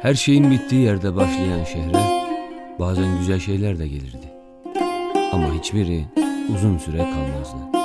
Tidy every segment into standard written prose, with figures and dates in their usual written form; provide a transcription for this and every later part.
Her şeyin bittiği yerde başlayan şehre bazen güzel şeyler de gelirdi. Ama hiçbiri uzun süre kalmazdı.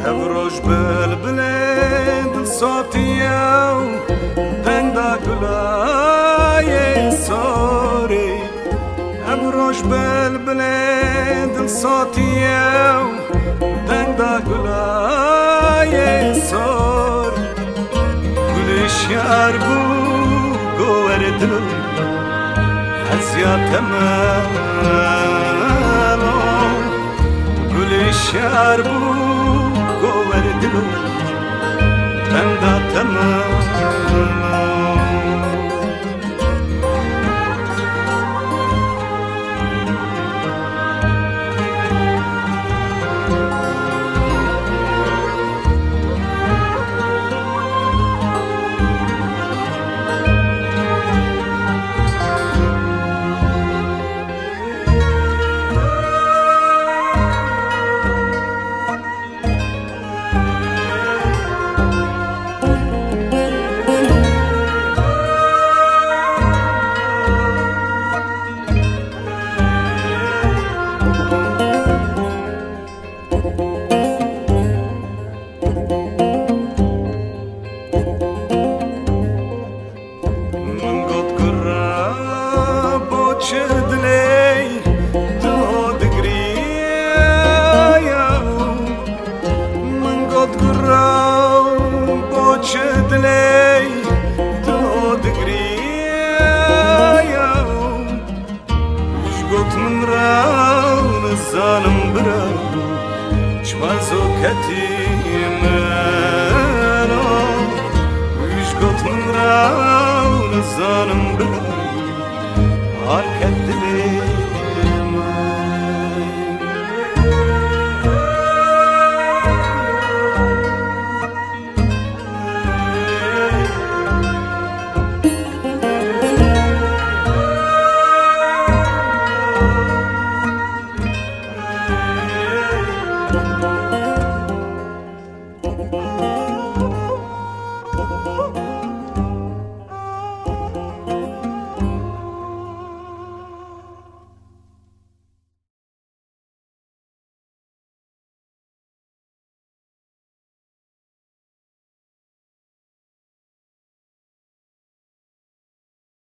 هفروش بلبل صوتيا تندا گلای ساری هفروش بلبل صوتيا تندا گلای سار گلش یار بو گوردن هزیات مالو گلش یار بو Goverdilo, tenda temelo. Zanım bırak çmazo ketimen o üç got mın raun zanım bırak